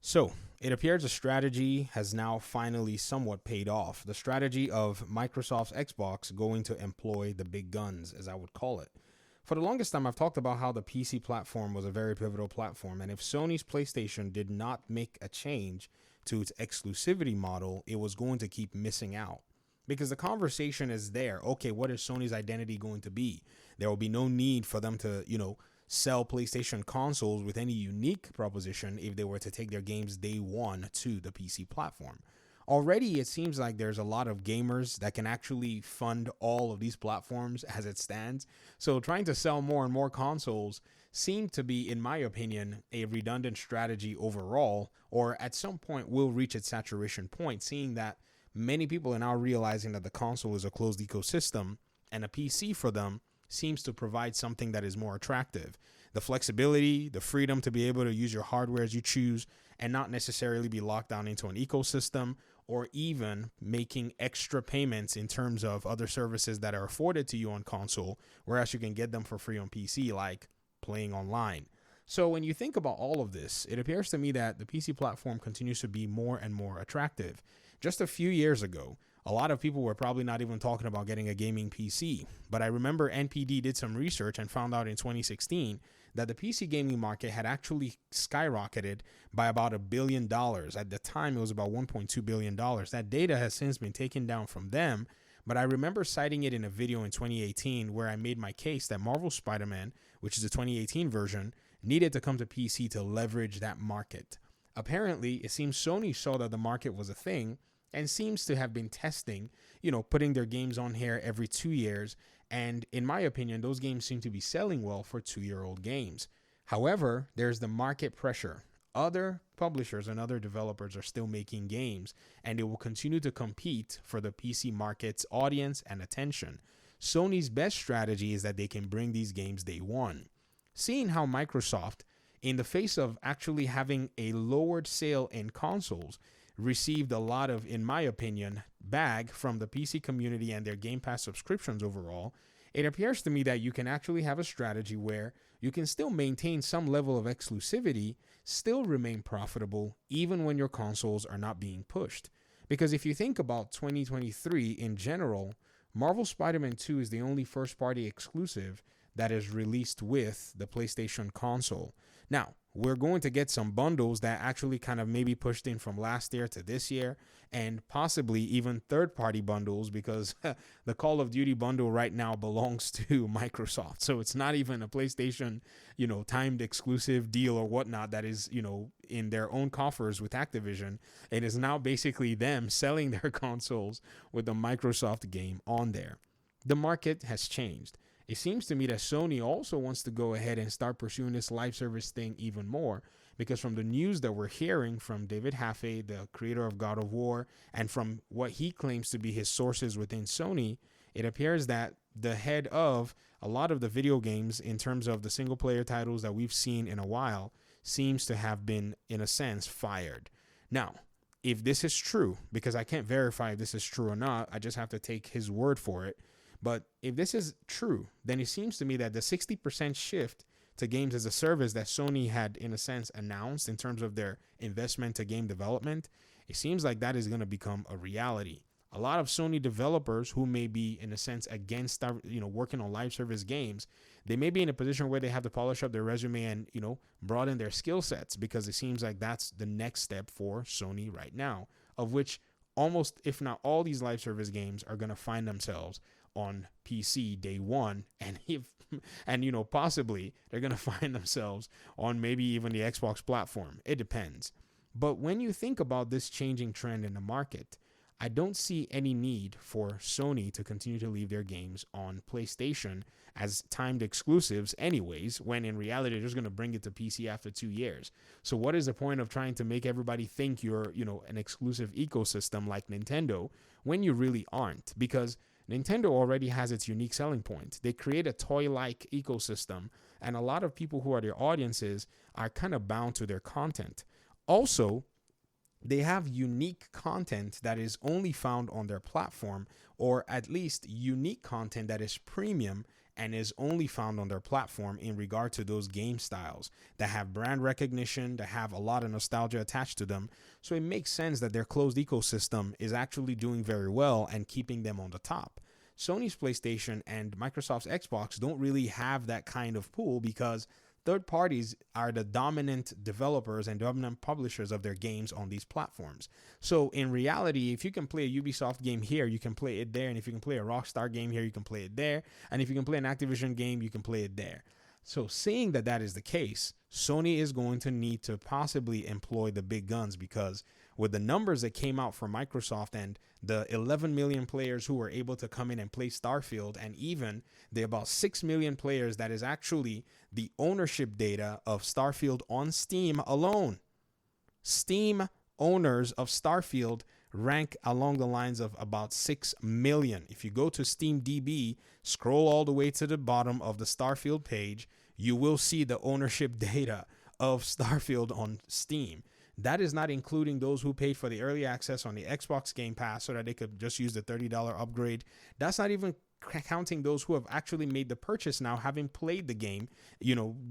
So, it appears a strategy has now finally somewhat paid off. The strategy of Microsoft's Xbox going to employ the big guns, as I would call it. For the longest time, I've talked about how the PC platform was a very pivotal platform, and if Sony's PlayStation did not make a change to its exclusivity model, it was going to keep missing out. Because the conversation is there. Okay, what is Sony's identity going to be? There will be no need for them to, sell PlayStation consoles with any unique proposition if they were to take their games day one to the PC platform. Already, it seems like there's a lot of gamers that can actually fund all of these platforms as it stands. So trying to sell more and more consoles seem to be, in my opinion, a redundant strategy overall, or at some point will reach its saturation point, seeing that many people are now realizing that the console is a closed ecosystem and a PC for them seems to provide something that is more attractive. The flexibility, the freedom to be able to use your hardware as you choose and not necessarily be locked down into an ecosystem, or even making extra payments in terms of other services that are afforded to you on console, whereas you can get them for free on PC, like playing online. So when you think about all of this, it appears to me that the PC platform continues to be more and more attractive. Just a few years ago, a lot of people were probably not even talking about getting a gaming PC. But I remember NPD did some research and found out in 2016 that the PC gaming market had actually skyrocketed by about $1 billion. At the time, it was about $1.2 billion. That data has since been taken down from them. But I remember citing it in a video in 2018 where I made my case that Marvel Spider-Man, which is the 2018 version, needed to come to PC to leverage that market. Apparently, it seems Sony saw that the market was a thing and seems to have been testing, putting their games on here every 2 years. And in my opinion, those games seem to be selling well for 2-year-old games. However, there's the market pressure. Other publishers and other developers are still making games, and it will continue to compete for the PC market's audience and attention. Sony's best strategy is that they can bring these games day one. Seeing how Microsoft, in the face of actually having a lowered sale in consoles, received a lot of, in my opinion, bag from the PC community and their Game Pass subscriptions overall, it appears to me that you can actually have a strategy where you can still maintain some level of exclusivity, still remain profitable, even when your consoles are not being pushed. Because if you think about 2023 in general, Marvel Spider-Man 2 is the only first-party exclusive that is released with the PlayStation console. Now, we're going to get some bundles that actually kind of maybe pushed in from last year to this year, and possibly even third-party bundles, because the Call of Duty bundle right now belongs to Microsoft. So it's not even a PlayStation, timed exclusive deal or whatnot that is, in their own coffers with Activision. It is now basically them selling their consoles with a Microsoft game on there. The market has changed. It seems to me that Sony also wants to go ahead and start pursuing this live service thing even more, because from the news that we're hearing from David Haffey, the creator of God of War, and from what he claims to be his sources within Sony, it appears that the head of a lot of the video games in terms of the single player titles that we've seen in a while seems to have been, in a sense, fired. Now, if this is true, because I can't verify if this is true or not, I just have to take his word for it. But if this is true, then it seems to me that the 60% shift to games as a service that Sony had, in a sense, announced in terms of their investment to game development, it seems like that is going to become a reality. A lot of Sony developers who may be, in a sense, against, working on live service games, they may be in a position where they have to polish up their resume and, broaden their skill sets, because it seems like that's the next step for Sony right now, of which almost, if not all, these live service games are going to find themselves on PC day one, and possibly they're going to find themselves on maybe even the Xbox platform. It depends. But when you think about this changing trend in the market, I don't see any need for Sony to continue to leave their games on PlayStation as timed exclusives anyways, when in reality they're just going to bring it to PC after 2 years. So what is the point of trying to make everybody think you're, an exclusive ecosystem like Nintendo when you really aren't? Because Nintendo already has its unique selling point. They create a toy-like ecosystem, and a lot of people who are their audiences are kind of bound to their content. Also, they have unique content that is only found on their platform, or at least unique content that is premium and is only found on their platform in regard to those game styles that have brand recognition, that have a lot of nostalgia attached to them. So it makes sense that their closed ecosystem is actually doing very well and keeping them on the top. Sony's PlayStation and Microsoft's Xbox don't really have that kind of pool because third parties are the dominant developers and dominant publishers of their games on these platforms. So in reality, if you can play a Ubisoft game here, you can play it there. And if you can play a Rockstar game here, you can play it there. And if you can play an Activision game, you can play it there. So seeing that that is the case, Sony is going to need to possibly employ the big guns, because with the numbers that came out from Microsoft and the 11 million players who were able to come in and play Starfield, and even the about 6 million players that is actually the ownership data of Starfield on Steam alone. Steam owners of Starfield rank along the lines of about 6 million. If you go to SteamDB, scroll all the way to the bottom of the Starfield page, you will see the ownership data of Starfield on Steam. That is not including those who paid for the early access on the Xbox Game Pass so that they could just use the $30 upgrade. That's not even counting those who have actually made the purchase now, having played the game,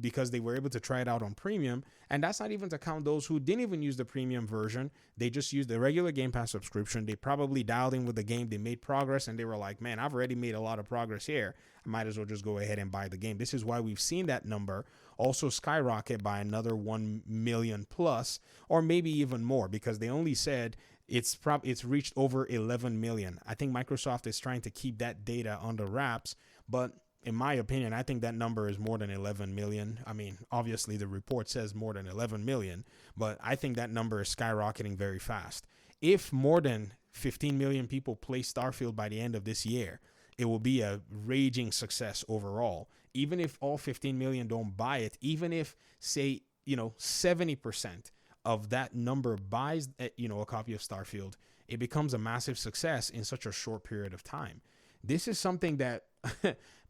because they were able to try it out on premium. And that's not even to count those who didn't even use the premium version. They just used the regular Game Pass subscription. They probably dialed in with the game. They made progress and they were like, man, I've already made a lot of progress here. I might as well just go ahead and buy the game. This is why we've seen that number also skyrocket by another 1 million plus, or maybe even more, because they only said it's reached over 11 million. I think Microsoft is trying to keep that data under wraps, but in my opinion, I think that number is more than 11 million. I mean, obviously the report says more than 11 million, but I think that number is skyrocketing very fast. If more than 15 million people play Starfield by the end of this year, it will be a raging success overall. Even if all 15 million don't buy it, even if, say, 70% of that number buys, a copy of Starfield, it becomes a massive success in such a short period of time. This is something that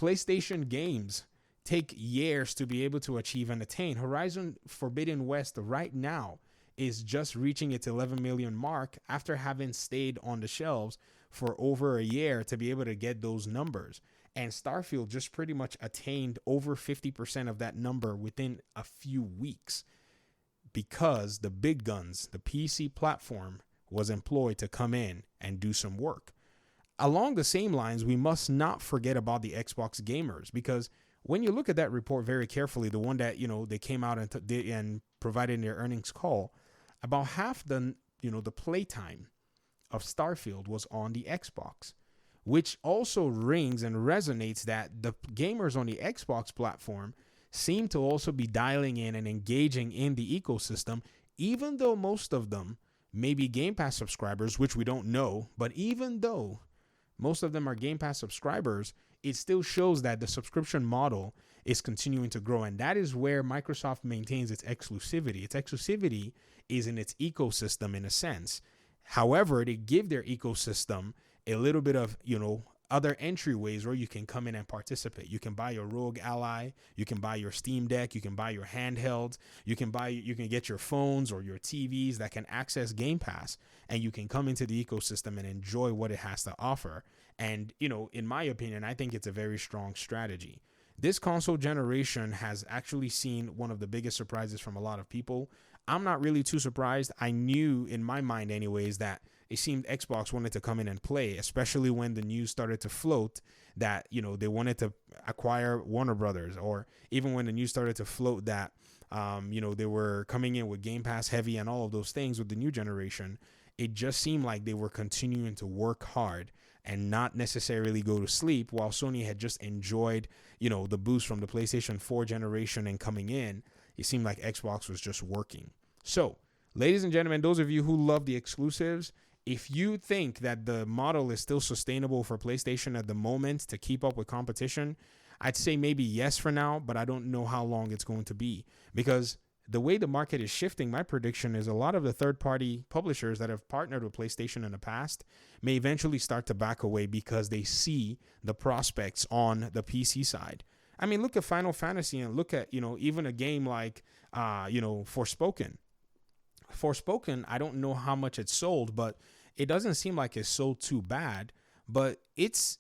PlayStation games take years to be able to achieve and attain. Horizon Forbidden West right now is just reaching its 11 million mark after having stayed on the shelves for over a year to be able to get those numbers. And Starfield just pretty much attained over 50% of that number within a few weeks, because the big guns, the PC platform, was employed to come in and do some work. Along the same lines, we must not forget about the Xbox gamers, because when you look at that report very carefully, the one that, they came out and provided in their earnings call, about half the playtime of Starfield was on the Xbox, which also rings and resonates that the gamers on the Xbox platform seem to also be dialing in and engaging in the ecosystem, even though most of them may be Game Pass subscribers, which we don't know. But even though most of them are Game Pass subscribers, it still shows that the subscription model is continuing to grow. And that is where Microsoft maintains its exclusivity. Its exclusivity is in its ecosystem in a sense. However, they give their ecosystem a little bit of, other entryways where you can come in and participate. You can buy your Rogue Ally, you can buy your Steam Deck, you can buy your handhelds, you can get your phones or your TVs that can access Game Pass, and you can come into the ecosystem and enjoy what it has to offer. And, in my opinion, I think it's a very strong strategy. This console generation has actually seen one of the biggest surprises from a lot of people. I'm not really too surprised. I knew in my mind anyways that it seemed Xbox wanted to come in and play, especially when the news started to float that, they wanted to acquire Warner Brothers, or even when the news started to float that, they were coming in with Game Pass heavy and all of those things with the new generation. It just seemed like they were continuing to work hard and not necessarily go to sleep, while Sony had just enjoyed, the boost from the PlayStation 4 generation and coming in. It seemed like Xbox was just working. So, ladies and gentlemen, those of you who love the exclusives, if you think that the model is still sustainable for PlayStation at the moment to keep up with competition, I'd say maybe yes for now, but I don't know how long it's going to be, because the way the market is shifting, my prediction is a lot of the third-party publishers that have partnered with PlayStation in the past may eventually start to back away because they see the prospects on the PC side. I mean, look at Final Fantasy and look at, even a game like, Forspoken. Forspoken, I don't know how much it sold, but it doesn't seem like it sold too bad. But it's,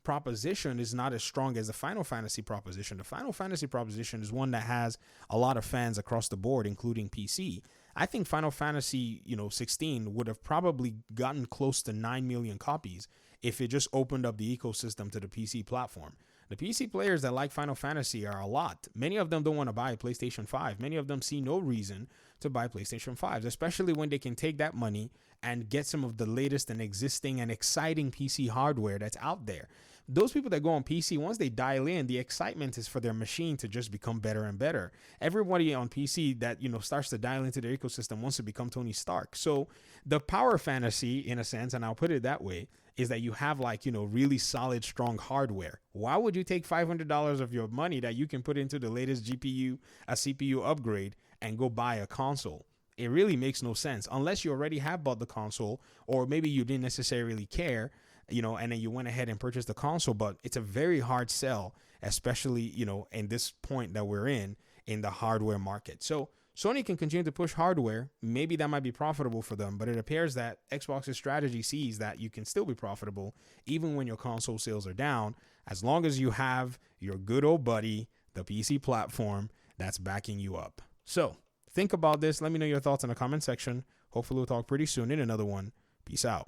proposition is not as strong as the Final Fantasy proposition. The Final Fantasy proposition is one that has a lot of fans across the board, including PC. I think Final Fantasy, 16 would have probably gotten close to 9 million copies if it just opened up the ecosystem to the PC platform. The PC players that like Final Fantasy are a lot. Many of them don't want to buy a PlayStation 5. Many of them see no reason to buy PlayStation 5s, especially when they can take that money and get some of the latest and existing and exciting PC hardware that's out there. Those people that go on PC, once they dial in, the excitement is for their machine to just become better and better. Everybody on PC that, starts to dial into their ecosystem wants to become Tony Stark. So the power fantasy, in a sense, and I'll put it that way, is that you have really solid, strong hardware. Why would you take $500 of your money that you can put into the latest GPU, a CPU upgrade, and go buy a console? It really makes no sense unless you already have bought the console, or maybe you didn't necessarily care, and then you went ahead and purchased the console. But it's a very hard sell, especially, in this point that we're in the hardware market. So Sony can continue to push hardware. Maybe that might be profitable for them, but it appears that Xbox's strategy sees that you can still be profitable even when your console sales are down, as long as you have your good old buddy, the PC platform, that's backing you up. So think about this. Let me know your thoughts in the comment section. Hopefully we'll talk pretty soon in another one. Peace out.